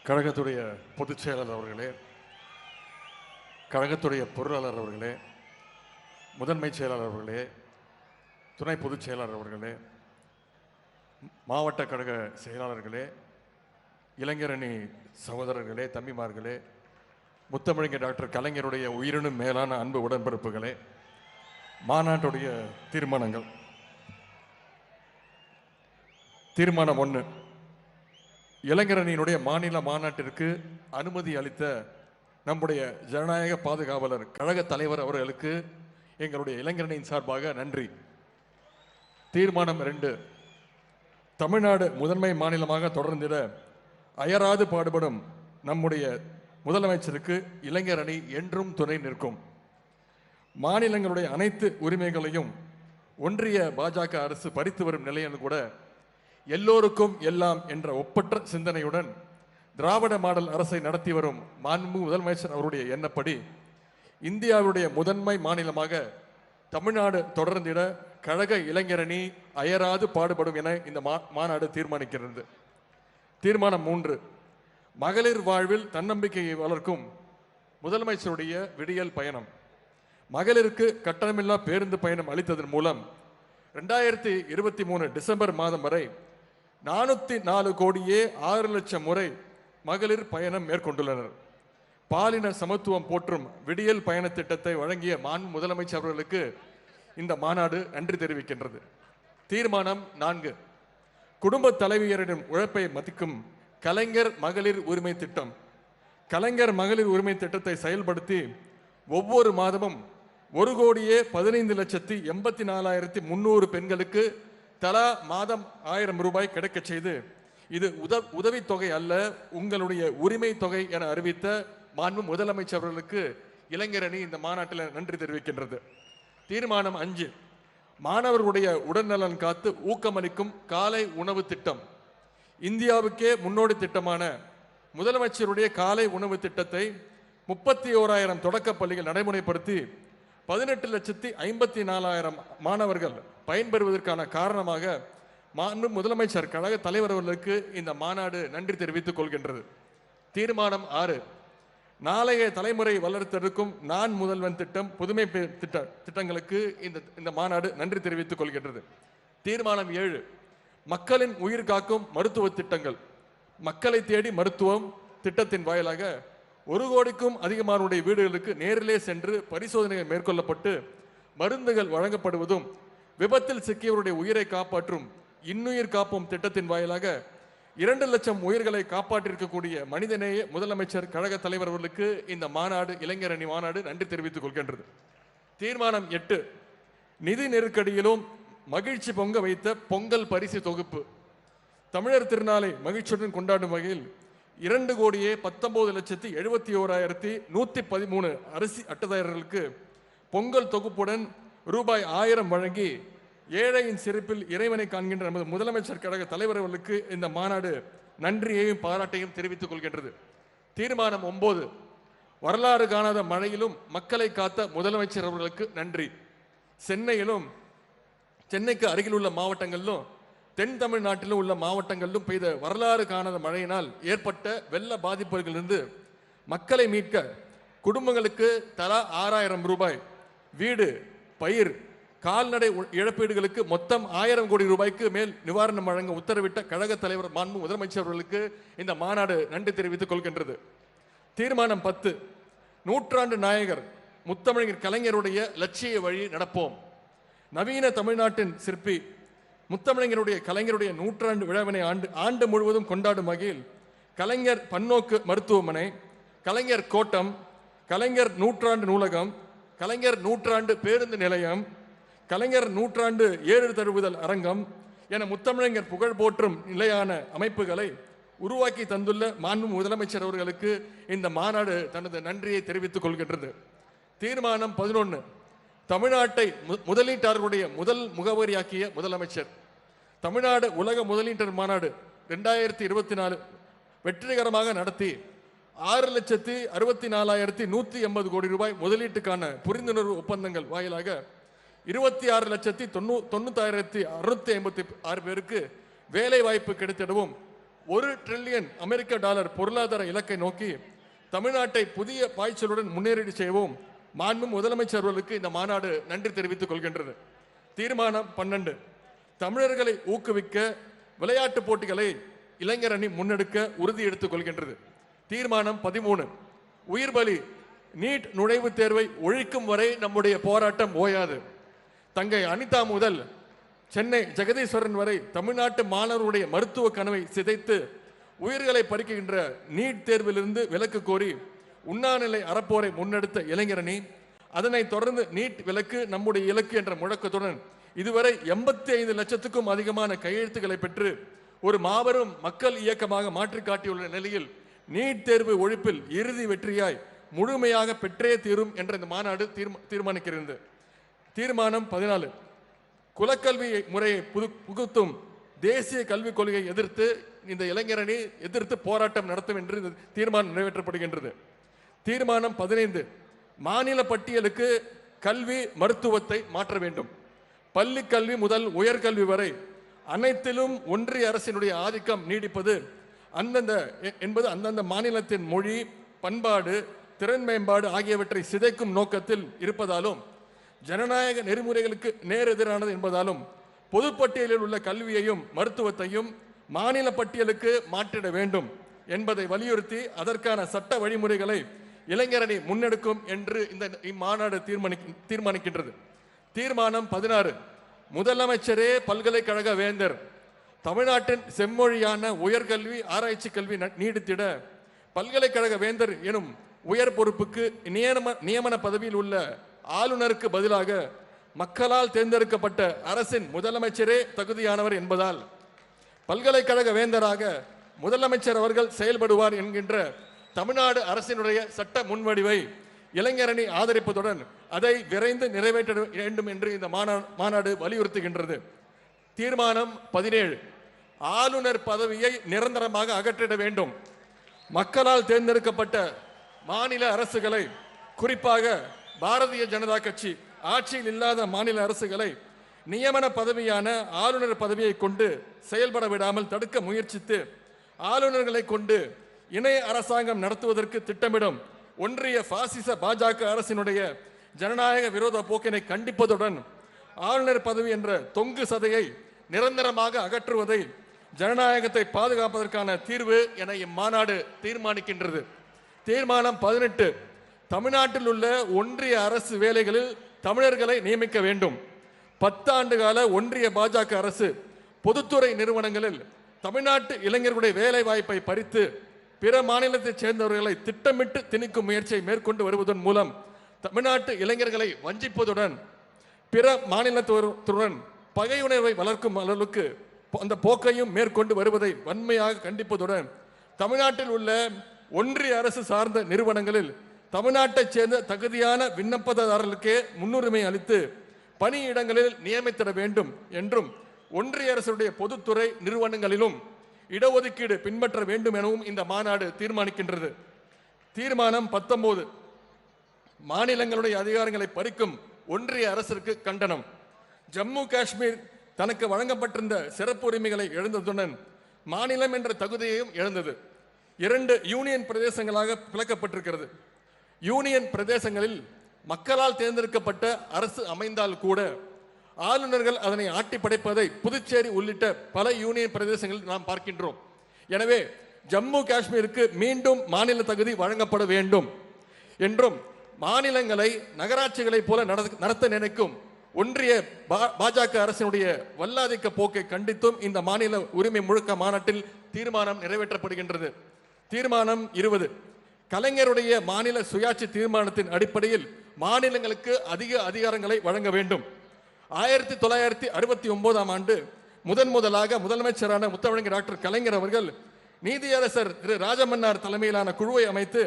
கழகத்துடைய பொதுச் செயலாளர் அவர்களே, கழகத்துடைய பொருளாளர் அவர்களே, முதன்மை செயலாளர் அவர்களே, துணை பொதுச் செயலாளர் அவர்களே, மாவட்ட கழக செயலாளர்களே, இளைஞரணி சகோதரர்களே, தம்பிமார்களே, முத்தமிழர் டாக்டர் கலைஞருடைய உயிரினும் மேலான அன்பு உடன்பிறப்புகளே, மாநாட்டுடைய தீர்மானங்கள். தீர்மானம் 1, இளைஞரணியினுடைய மாநில மாநாட்டிற்கு அனுமதி அளித்த நம்முடைய ஜனநாயக பாதுகாவலர் கழக தலைவர் அவர்களுக்கு எங்களுடைய இளைஞரணியின் சார்பாக நன்றி. தீர்மானம் 2, தமிழ்நாடு முதன்மை மாநிலமாக தொடர்ந்திட அயராது பாடுபடும் நம்முடைய முதலமைச்சருக்கு இளைஞரணி என்றும் துணை நிற்கும். மாநிலங்களுடைய அனைத்து உரிமைகளையும் ஒன்றிய பாஜக அரசு பறித்து வரும் நிலையில் கூட எல்லோருக்கும் எல்லாம் என்ற ஒப்பற்ற சிந்தனையுடன் திராவிட மாடல் அரசை நடத்தி வரும் மாண்பு முதலமைச்சர் அவருடைய எண்ணப்படி இந்தியாவுடைய முதன்மை மாநிலமாக தமிழ்நாடு தொடர்ந்திட கழக இளைஞரணி அயராது பாடுபடும் என இந்த மாநாடு தீர்மானிக்கிறது. தீர்மானம் 3, மகளிர் வாழ்வில் தன்னம்பிக்கையை வளர்க்கும் முதலமைச்சருடைய விடியல் பயணம். மகளிருக்கு கட்டணமில்லா பேருந்து பயணம் அளித்ததன் மூலம் 2023 டிசம்பர் மாதம் வரை 404 கோடியே 6 லட்சம் முறை மகளிர் பயணம் மேற்கொண்டுள்ளனர். பாலின சமத்துவம் போற்றும் விடியல் பயண திட்டத்தை வழங்கிய மாண்பு முதலமைச்சர் அவர்களுக்கு இந்த மாநாடு நன்றி தெரிவிக்கின்றது. தீர்மானம் 4, குடும்ப தலைவியரின் உழைப்பை மதிக்கும் கலைஞர் மகளிர் உரிமை திட்டம். கலைஞர் மகளிர் உரிமை திட்டத்தை செயல்படுத்தி ஒவ்வொரு மாதமும் 1,15,84,300 பெண்களுக்கு தலா மாதம் 1000 ரூபாய் கிடைக்க செய்து இது உதவித்தொகை அல்ல, உங்களுடைய உரிமை தொகை என அறிவித்த மாண்பு முதலமைச்சர் அவர்களுக்கு இளைஞரணி இந்த மாநாட்டில் நன்றி தெரிவிக்கின்றது. தீர்மானம் 5, மாணவர்களுடைய உடல்நலன் காத்து ஊக்கமளிக்கும் காலை உணவு திட்டம். இந்தியாவுக்கே முன்னோடி திட்டமான முதலமைச்சருடைய காலை உணவு திட்டத்தை 31,000 தொடக்க பள்ளிகள் நடைமுறைப்படுத்தி 18,54,000 மாணவர்கள் பயன்பெறுவதற்கான காரணமாக மாண்பு முதலமைச்சர் கழக தலைவர் அவர்களுக்கு இந்த மாநாடு நன்றி தெரிவித்துக் கொள்கின்றது. தீர்மானம் 6, நாளைய தலைமுறை வளர்த்தெடுக்கும் நான் முதல்வன் திட்டம் புதுமை திட்டங்களுக்கு இந்த மாநாடு நன்றி தெரிவித்துக் கொள்கின்றது. தீர்மானம் 7, மக்களின் உயிர் காக்கும் மருத்துவ திட்டங்கள். மக்களை தேடி மருத்துவம் திட்டத்தின் வாயிலாக 1 கோடிக்கும் அதிகமானவருடைய வீடுகளுக்கு நேரிலே சென்று பரிசோதனைகள் மேற்கொள்ளப்பட்டு மருந்துகள் வழங்கப்படுவதும், விபத்தில் சிக்கியவருடைய உயிரை காப்பாற்றும் இன்னுயிர் காப்போம் திட்டத்தின் வாயிலாக 2 லட்சம் உயிர்களை காப்பாற்றிருக்கக்கூடிய மனிதநேய முதலமைச்சர் கழக தலைவர் அவர்களுக்கு இந்த மாநாடு இளைஞரணி மாநாடு நன்றி தெரிவித்துக் கொள்கின்றது. தீர்மானம் 8, நிதி நெருக்கடியிலும் மகிழ்ச்சி பொங்க வைத்த பொங்கல் பரிசு தொகுப்பு. தமிழர் திருநாளை மகிழ்ச்சியுடன் கொண்டாடும் வகையில் 2,19,71,113 அரிசி அட்டைதாரர்களுக்கு பொங்கல் தொகுப்புடன் ரூபாய் 1000 வழங்கி ஏழையின் சிறப்பில் இறைவனை காண்கின்ற நமது முதலமைச்சர் கழக தலைவர் அவர்களுக்கு இந்த மாநாடு நன்றியையும் பாராட்டையும் தெரிவித்துக் கொள்கின்றது. தீர்மானம் 9, வரலாறு காணாத மழையிலும் மக்களை காத்த முதலமைச்சர் அவர்களுக்கு நன்றி. சென்னைக்கு அருகில் உள்ள மாவட்டங்களிலும் தென் தமிழ்நாட்டிலும் உள்ள மாவட்டங்களிலும் பெய்த வரலாறு காணாத மழையினால் ஏற்பட்ட வெள்ள பாதிப்புகளிலிருந்து மக்களை மீட்க குடும்பங்களுக்கு தலா 6,000 ரூபாய், வீடு, பயிர், கால்நடை இழப்பீடுகளுக்கு மொத்தம் 1000 கோடி ரூபாய்க்கு மேல் நிவாரணம் வழங்க உத்தரவிட்ட கழக தலைவர் மாண்பு முதலமைச்சர் அவர்களுக்கு இந்த மாநாடு நன்றி தெரிவித்துக் கொள்கின்றது. தீர்மானம் 10, நூற்றாண்டு நாயகர் முத்தமிழர் கலைஞருடைய லட்சிய வழி நடப்போம். நவீன தமிழ்நாட்டின் சிற்பி முத்தமிழருடைய கலைஞருடைய நூற்றாண்டு விழாவினை ஆண்டு முழுவதும் கொண்டாடும் வகையில் கலைஞர் பன்னோக்கு மருத்துவமனை, கலைஞர் கோட்டம், கலைஞர் நூற்றாண்டு நூலகம், கலைஞர் நூற்றாண்டு பேருந்து நிலையம், கலைஞர் நூற்றாண்டு ஏறு தழுவுதல் அரங்கம் என முத்தமிழர் புகழ் போற்றும் நிலையான அமைப்புகளை உருவாக்கி தந்துள்ள மாண்பு முதலமைச்சர் அவர்களுக்கு இந்த மாநாடு தனது நன்றியை தெரிவித்துக் கொள்கின்றது. தீர்மானம் 11, தமிழ்நாட்டை முதலீட்டாளர்களுடைய முதல் முகவரியாக்கிய முதலமைச்சர். தமிழ்நாடு உலக முதலீட்டர் மாநாடு 2024 வெற்றிகரமாக நடத்தி 6,64,180 கோடி ரூபாய் முதலீட்டுக்கான புரிந்துணர்வு ஒப்பந்தங்கள் வாயிலாக 26,90,96,656 பேருக்கு வேலை வாய்ப்பு கிடைத்திடவும் 1 டிரில்லியன் அமெரிக்க டாலர் பொருளாதார இலக்கை நோக்கி தமிழ்நாட்டை புதிய பாய்ச்சலுடன் முன்னேறி செய்வோம். மாண்பு முதலமைச்சர் அவர்களுக்கு இந்த மாநாடு நன்றி தெரிவித்துக் கொள்கின்றது. தீர்மானம் 12, தமிழர்களை ஊக்குவிக்க விளையாட்டு போட்டிகளை இளைஞர் அணி முன்னெடுக்க உறுதி எடுத்துக் கொள்கின்றது. தீர்மானம் 13, உயிர் பலி நீட் நுழைவுத் தேர்வை ஒழிக்கும் வரை நம்முடைய போராட்டம் ஓயாது. தங்கை அனிதா முதல் சென்னை ஜெகதீஸ்வரன் வரை தமிழ்நாட்டு மாணவருடைய மருத்துவ கனவை சிதைத்து உயிர்களை பறிக்கின்ற நீட் தேர்விலிருந்து விலக்கு கோரி உண்ணாநிலை அறப்போரை முன்னெடுத்த இளைஞரணி, அதனைத் தொடர்ந்து நீட் விலக்கு நம்முடைய இலக்கு என்ற முழக்கத்துடன் இதுவரை 85 லட்சத்துக்கும் அதிகமான கையெழுத்துக்களை பெற்று ஒரு மாபெரும் மக்கள் இயக்கமாக மாற்றி காட்டியுள்ள நிலையில் நீட் தேர்வு ஒழிப்பில் இறுதி வெற்றியாய் முழுமையாக பெற்றே தீரும் என்ற இந்த மாநாடு தீர்மானிக்கிறது. தீர்மானம் 14, குலக்கல்வி முறையை புகுத்தும் தேசிய கல்விக் கொள்கையை எதிர்த்து இந்த இளைஞரணி எதிர்த்து போராட்டம் நடத்தும் என்று தீர்மானம் நிறைவேற்றப்படுகின்றது. தீர்மானம் 15, மாநில பட்டியலுக்கு கல்வி மருத்துவத்தை மாற்ற வேண்டும். பள்ளி கல்வி முதல் உயர்கல்வி வரை அனைத்திலும் ஒன்றிய அரசினுடைய ஆதிக்கம் நீடிப்பது அந்தந்த மாநிலத்தின் மொழி, பண்பாடு, திறன் மேம்பாடு ஆகியவற்றை சிதைக்கும் நோக்கத்தில் இருப்பதாலும் ஜனநாயக நெறிமுறைகளுக்கு நேர் எதிரானது என்பதாலும் பொதுப்பட்டியலில் உள்ள கல்வியையும் மருத்துவத்தையும் மாநில பட்டியலுக்கு மாற்றிட வேண்டும் என்பதை வலியுறுத்தி அதற்கான சட்ட வழிமுறைகளை இளைஞரணி முன்னெடுக்கும் என்று இந்த இம்மாநாடு தீர்மானிக்கின்றது. தீர்மானம் 16, முதலமைச்சரே பல்கலைக்கழக வேந்தர். தமிழ்நாட்டின் செம்மொழியான உயர்கல்வி ஆராய்ச்சி கல்வி நீடித்திட பல்கலைக்கழக வேந்தர் எனும் உயர் பொறுப்புக்கு நியமன பதவியில் உள்ள ஆளுநருக்கு பதிலாக மக்களால் தேர்ந்தெடுக்கப்பட்ட அரசின் முதலமைச்சரே தகுதியானவர் என்பதால் பல்கலைக்கழக வேந்தராக முதலமைச்சர் அவர்கள் செயல்படுவார் என்கின்ற தமிழ்நாடு அரசினுடைய சட்ட முன்வடிவை இளைஞரணி ஆதரிப்பதுடன் அதை விரைந்து நிறைவேற்ற வேண்டும் என்று இந்த மாநாடு வலியுறுத்துகின்றது. தீர்மானம் 17, ஆளுநர் பதவியை நிரந்தரமாக அகற்றிட வேண்டும். மக்களால் தேர்ந்தெடுக்கப்பட்ட மாநில அரசுகளை, குறிப்பாக பாரதிய ஜனதா கட்சி ஆட்சியில் இல்லாத மாநில அரசுகளை நியமன பதவியான ஆளுநர் பதவியை கொண்டு செயல்பட விடாமல் தடுக்க முயற்சித்து ஆளுநர்களை கொண்டு இணை அரசாங்கம் நடத்துவதற்கு திட்டமிடும் ஒன்றிய பாசிச பாஜக அரசினுடைய ஜனநாயக விரோத போக்கினை கண்டிப்பதுடன் ஆளுநர் பதவி என்ற தொங்கு சதையை நிரந்தரமாக அகற்றுவதை ஜனநாயகத்தை பாதுகாப்பதற்கான தீர்வு என இம்மாநாடு தீர்மானிக்கின்றது. தீர்மானம் 18, தமிழ்நாட்டில் உள்ள ஒன்றிய அரசு வேலைகளில் தமிழர்களை நியமிக்க வேண்டும். 10 ஆண்டு கால ஒன்றிய பாஜக அரசு பொதுத்துறை நிறுவனங்களில் தமிழ்நாட்டு இளைஞர்களுடைய வேலை வாய்ப்பை பறித்து பிற மாநிலத்தைச் சேர்ந்தவர்களை திட்டமிட்டு திணிக்கும் முயற்சியை மேற்கொண்டு வருவதன் மூலம் தமிழ்நாட்டு இளைஞர்களை வஞ்சிப்பதுடன் பிற மாநிலத்துடன் பகையுணர்வை வளர்க்கும் அளவுக்கு அந்த போக்கையும் மேற்கொண்டு வருவதை வன்மையாக கண்டிப்பதுடன் தமிழ்நாட்டில் உள்ள ஒன்றிய அரசு சார்ந்த நிறுவனங்களில் தமிழ்நாட்டைச் சேர்ந்த தகுதியான விண்ணப்பதாரர்களுக்கே முன்னுரிமை அளித்து பணியிடங்களில் நியமித்திட வேண்டும் என்றும் ஒன்றிய அரசுடைய பொதுத்துறை நிறுவனங்களிலும் இடஒதுக்கீடு பின்பற்ற வேண்டும் எனவும் இந்த மாநாடு தீர்மானிக்கின்றது. தீர்மானம் 19, மாநிலங்களுடைய அதிகாரங்களை பறிக்கும் ஒன்றிய அரசிற்கு கண்டனம். ஜம்மு காஷ்மீர் தனக்கு வழங்கப்பட்டிருந்த சிறப்பு உரிமைகளை இழந்ததுடன் மாநிலம் என்ற தகுதியையும் இழந்தது. 2 யூனியன் பிரதேசங்களாக பிளக்கப்பட்டிருக்கிறது. யூனியன் பிரதேசங்களில் மக்களால் தேர்ந்தெடுக்கப்பட்ட அரசு அமைந்தால் கூட ஆளுநர்கள் அதனை ஆட்டி படைப்பதை புதுச்சேரி உள்ளிட்ட பல யூனியன் பிரதேசங்களில் நாம் பார்க்கின்றோம். எனவே ஜம்மு காஷ்மீருக்கு மீண்டும் மாநில தகுதி வழங்கப்பட வேண்டும் என்றும் மாநிலங்களை நகராட்சிகளைப் போல நடத்த நினைக்கும் ஒன்றிய பாஜக அரசினுடைய வல்லாதிக்க போக்கை கண்டித்தும் இந்த மாநில உரிமை முழுக்க மாநாட்டில் தீர்மானம் நிறைவேற்றப்படுகின்றது. தீர்மானம் 20, கலைஞருடைய மாநில சுயாட்சி தீர்மானத்தின் அடிப்படையில் மாநிலங்களுக்கு அதிக அதிகாரங்களை வழங்க வேண்டும். 1969ஆம் ஆண்டு முதலாக முதலமைச்சரான முத்தமிழர் டாக்டர் கலைஞர் அவர்கள் நீதியரசர் திரு ராஜமன்னார் தலைமையிலான குழுவை அமைத்து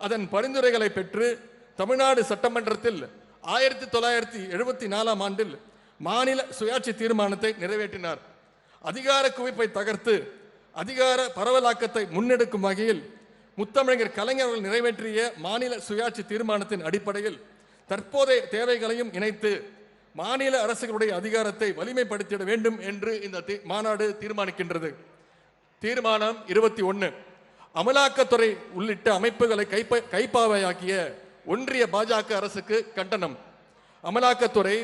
அதன் பரிந்துரைகளை பெற்று தமிழ்நாடு சட்டமன்றத்தில் 1974ஆம் ஆண்டில் மாநில சுயாட்சி தீர்மானத்தை நிறைவேற்றினார். அதிகார குவிப்பை தகர்த்து அதிகார பரவலாக்கத்தை முன்னெடுக்கும் வகையில் முத்தமிழர் கலைஞர் அவர்கள் நிறைவேற்றிய மாநில சுயாட்சி தீர்மானத்தின் அடிப்படையில் தற்போதைய தேவைகளையும் இணைத்து மாநில அரசுகளுடைய அதிகாரத்தை வலிமைப்படுத்திட வேண்டும் என்று இந்த மாநாடு தீர்மானிக்கின்றது. தீர்மானம் 21 அமலாக்கத்துறை உள்ளிட்ட அமைப்புகளை கைப்பாவையாக்கிய ஒன்றிய பாஜக அரசுக்கு கண்டனம். அமலாக்கத்துறை,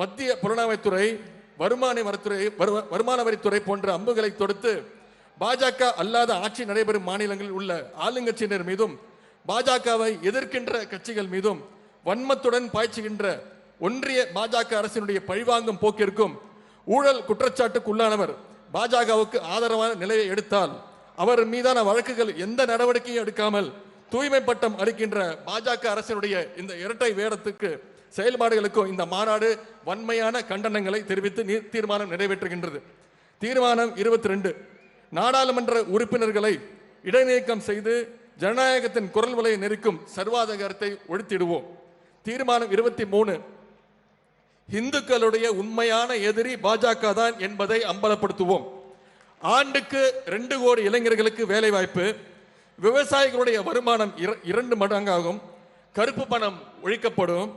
மத்திய புலனாய்வுத்துறை, வருமான வரித்துறை போன்ற அம்புகளை தொடுத்து பாஜக அல்லாத ஆட்சி நடைபெறும் மாநிலங்களில் உள்ள ஆளுங்கட்சியினர் மீதும் பாஜகவை எதிர்க்கின்ற கட்சிகள் மீதும் வன்மத்துடன் பாய்ச்சுகின்ற ஒன்றிய பாஜக அரசினுடைய பழிவாங்கும் போக்கிற்கும் ஊழல் குற்றச்சாட்டுக்கு உள்ளானவர் பாஜகவுக்கு ஆதரவான நிலையை எடுத்தால் அவர் மீதான வழக்குகள் எந்த நடவடிக்கையும் எடுக்காமல் தூய்மை பட்டம் அளிக்கின்ற பாஜக அரசினுடைய இந்த இரட்டை வேடத்துக்கு செயல்பாடுகளுக்கும் இந்த மாநாடு வன்மையான கண்டனங்களை தெரிவித்து தீர்மானம் நிறைவேற்றுகின்றது. தீர்மானம் 22 நாடாளுமன்ற உறுப்பினர்களை இடைநீக்கம் செய்து ஜனநாயகத்தின் குரல் வலையை நெருக்கும் சர்வாதிகாரத்தை ஒழித்திடுவோம். தீர்மானம் 23 இந்துக்களுடைய உண்மையான எதிரி பாஜக தான் என்பதை அம்பலப்படுத்துவோம். ஆண்டுக்கு 2 கோடி இளைஞர்களுக்கு வேலை வாய்ப்பு, விவசாயிகளுடைய வருமானம் 2 மடங்காகும், கருப்பு பணம் ஒழிக்கப்படும்,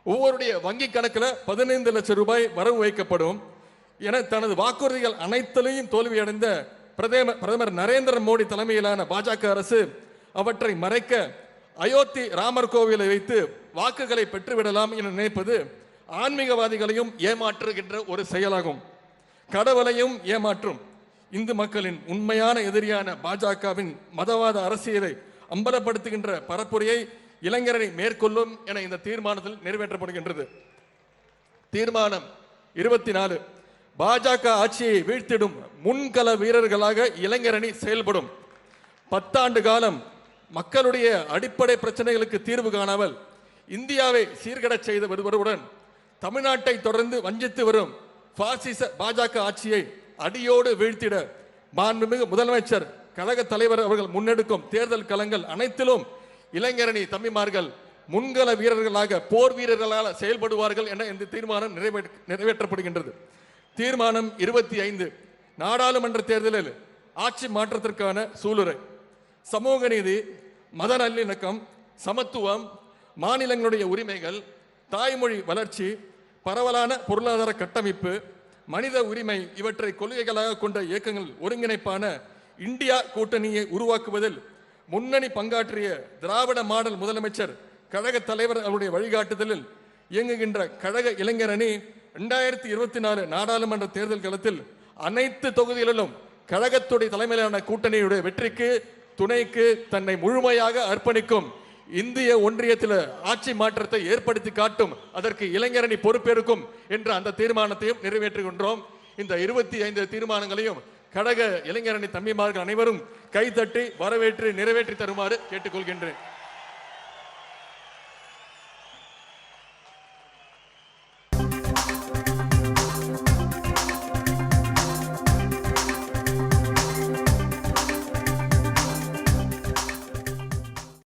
ஒவ்வொருடைய வங்கி கணக்கில் 15 லட்சம் ரூபாய் வரவு வைக்கப்படும் என தனது வாக்குறுதிகள் அனைத்திலையும் தோல்வியடைந்த பிரதமர் நரேந்திர மோடி தலைமையிலான பாஜக அரசு அவற்றை மறைக்க அயோத்தி ராமர் கோவிலை வைத்து வாக்குகளை பெற்றுவிடலாம் என நினைப்பது ஆன்மீகவாதிகளையும் ஏமாற்றுகின்ற ஒரு செயலாகும். கடவுளையும் ஏமாற்றும் இந்து மக்களின் உண்மையான எதிரியான பாஜகவின் மதவாத அரசியலை அம்பலப்படுத்துகின்ற பரப்புரையை இளைஞரணி மேற்கொள்ளும் என இந்த தீர்மானத்தில் நிறைவேற்றப்படுகின்றது. தீர்மானம் 24 பாஜக ஆட்சியை வீழ்த்திடும் முன்கள வீரர்களாக இளைஞரணி செயல்படும். 10 ஆண்டு காலம் மக்களுடைய அடிப்படை பிரச்சனைகளுக்கு தீர்வு காணாமல் இந்தியாவை சீர்கடச் செய்து வருவதுடன் தமிழ்நாட்டை தொடர்ந்து வஞ்சித்து வரும் பாசிச பாஜக ஆட்சியை அடியோடு வீழ்த்திட மாண்புமிகு முதலமைச்சர் கழக தலைவர் அவர்கள் முன்னெடுக்கும் தேர்தல் களங்கள் அனைத்திலும் இளைஞரணி தம்பிமார்கள் முன்கள வீரர்களாக போர் வீரர்களாக செயல்படுவார்கள் என இந்த தீர்மானம் நிறைவேற்றப்படுகின்றது. தீர்மானம் 25 நாடாளுமன்ற தேர்தலில் ஆட்சி மாற்றத்திற்கான சூளுரை. சமூக நீதி, மத நல்லிணக்கம், சமத்துவம், மாநிலங்களுடைய உரிமைகள், தாய்மொழி வளர்ச்சி, பரவலான பொருளாதார கட்டமைப்பு, மனித உரிமை இவற்றை கொள்கைகளாக கொண்ட இயக்கங்கள் ஒருங்கிணைப்பான இந்தியா கூட்டணியை உருவாக்குவதில் முன்னணி பங்காற்றிய திராவிட மாடல் முதலமைச்சர் கழக தலைவர் அவருடைய வழிகாட்டுதலில் இயங்குகின்ற கழக இளைஞரணி 2024 நாடாளுமன்ற தேர்தல் களத்தில் அனைத்து தொகுதிகளிலும் கழகத்துடைய தலைமையிலான கூட்டணியுடைய வெற்றிக்கு துணைக்கு தன்னை முழுமையாக அர்ப்பணிக்கும். இந்திய ஒன்றியத்தில் ஆட்சி மாற்றத்தை ஏற்படுத்தி காட்டும், அதற்கு இளைஞரணி பொறுப்பேற்கும் என்ற அந்த தீர்மானத்தையும் நிறைவேற்றுகின்றோம். இந்த 25 தீர்மானங்களையும் கழக இளைஞரணி தம்பிமார்கள் அனைவரும் கைதட்டி வரவேற்று நிறைவேற்றி தருமாறு கேட்டுக்கொள்கின்றேன்.